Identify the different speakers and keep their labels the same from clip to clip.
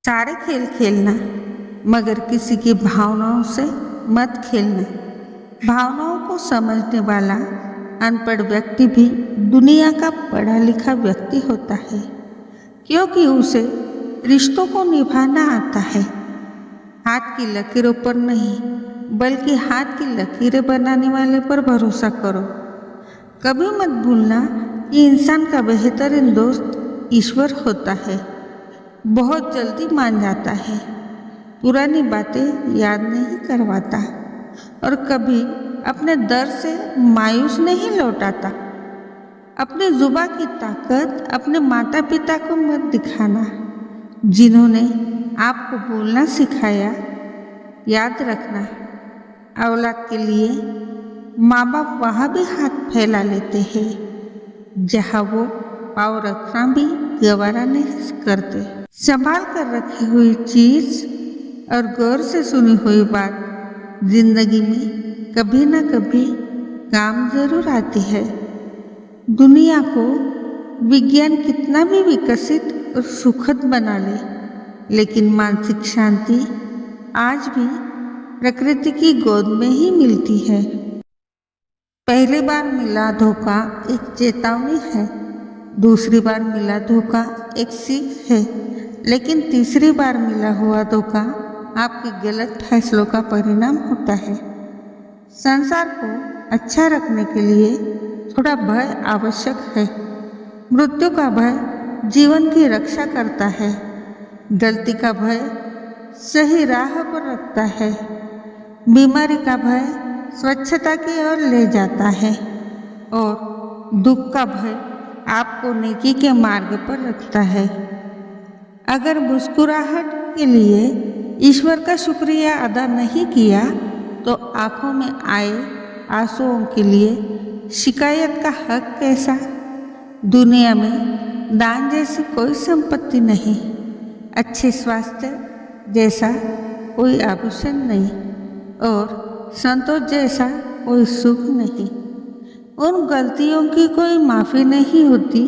Speaker 1: सारे खेल खेलना, मगर किसी की भावनाओं से मत खेलना। भावनाओं को समझने वाला अनपढ़ व्यक्ति भी दुनिया का पढ़ा लिखा व्यक्ति होता है, क्योंकि उसे रिश्तों को निभाना आता है। हाथ की लकीरों पर नहीं, बल्कि हाथ की लकीरें बनाने वाले पर भरोसा करो। कभी मत भूलना कि इंसान का बेहतरीन दोस्त ईश्वर होता है। बहुत जल्दी मान जाता है, पुरानी बातें याद नहीं करवाता और कभी अपने दर से मायूस नहीं लौटाता। अपनी जुबान की ताकत अपने माता पिता को मत दिखाना, जिन्होंने आपको बोलना सिखाया। याद रखना, औलाद के लिए माँ बाप वहाँ भी हाथ फैला लेते हैं जहाँ वो पाँव रखना भी गवारा नहीं करते। संभाल कर रखी हुई चीज और गौर से सुनी हुई बात जिंदगी में कभी ना कभी काम जरूर आती है। दुनिया को विज्ञान कितना भी विकसित और सुखद बना ले, लेकिन मानसिक शांति आज भी प्रकृति की गोद में ही मिलती है। पहली बार मिला धोखा एक चेतावनी है, दूसरी बार मिला धोखा एक सीख है, लेकिन तीसरी बार मिला हुआ धोखा आपके गलत फैसलों का परिणाम होता है। संसार को अच्छा रखने के लिए थोड़ा भय आवश्यक है। मृत्यु का भय जीवन की रक्षा करता है, गलती का भय सही राह पर रखता है, बीमारी का भय स्वच्छता की ओर ले जाता है और दुख का भय आपको नेकी के मार्ग पर रखता है। अगर मुस्कुराहट के लिए ईश्वर का शुक्रिया अदा नहीं किया, तो आंखों में आए आंसुओं के लिए शिकायत का हक कैसा। दुनिया में दान जैसी कोई संपत्ति नहीं, अच्छे स्वास्थ्य जैसा कोई आभूषण नहीं और संतोष जैसा कोई सुख नहीं। उन गलतियों की कोई माफ़ी नहीं होती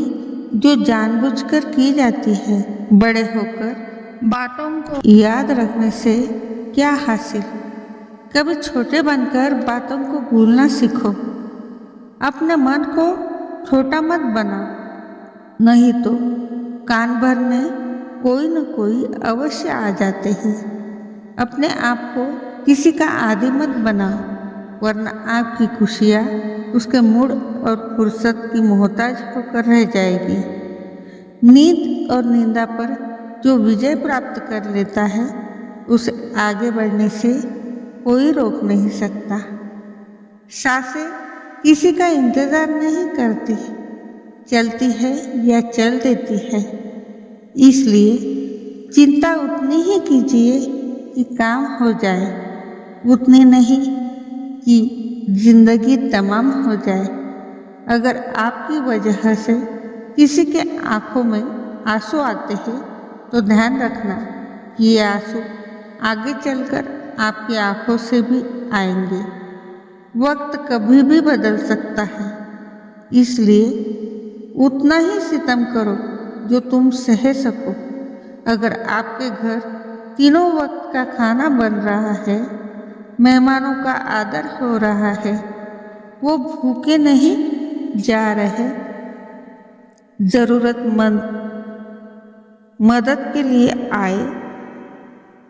Speaker 1: जो जानबूझकर की जाती है। बड़े होकर बातों को याद रखने से क्या हासिल। कभी छोटे बनकर बातों को भूलना सीखो। अपने मन को छोटा मत बनाओ, नहीं तो कान भरने कोई न कोई अवश्य आ जाते हैं। अपने आप को किसी का आदी मत बनाओ, वरना आपकी खुशियाँ उसके मूड और फुर्सत की मोहताज होकर रह जाएगी। नींद और निंदा पर जो विजय प्राप्त कर लेता है, उसे आगे बढ़ने से कोई रोक नहीं सकता। सांसें किसी का इंतजार नहीं करती, चलती है या चल देती है। इसलिए चिंता उतनी ही कीजिए कि काम हो जाए, उतनी नहीं कि जिंदगी तमाम हो जाए। अगर आपकी वजह से किसी के आंखों में आंसू आते हैं, तो ध्यान रखना कि ये आंसू आगे चलकर आपकी आंखों से भी आएंगे। वक्त कभी भी बदल सकता है, इसलिए उतना ही सितम करो जो तुम सह सको। अगर आपके घर तीनों वक्त का खाना बन रहा है, मेहमानों का आदर हो रहा है, वो भूखे नहीं जा रहे, जरूरतमंद मदद के लिए आए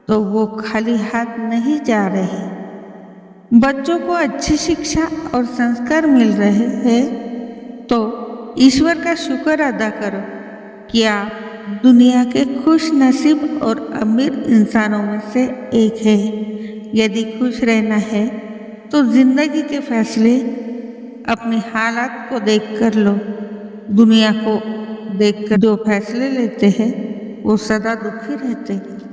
Speaker 1: तो वो खाली हाथ नहीं जा रहे। बच्चों को अच्छी शिक्षा और संस्कार मिल रहे हैं, तो ईश्वर का शुक्र अदा करो कि आप दुनिया के खुश नसीब और अमीर इंसानों में से एक है। यदि खुश रहना है तो जिंदगी के फैसले अपने हालात को देख कर लो। दुनिया को देखकर जो फैसले लेते हैं वो सदा दुखी रहते हैं।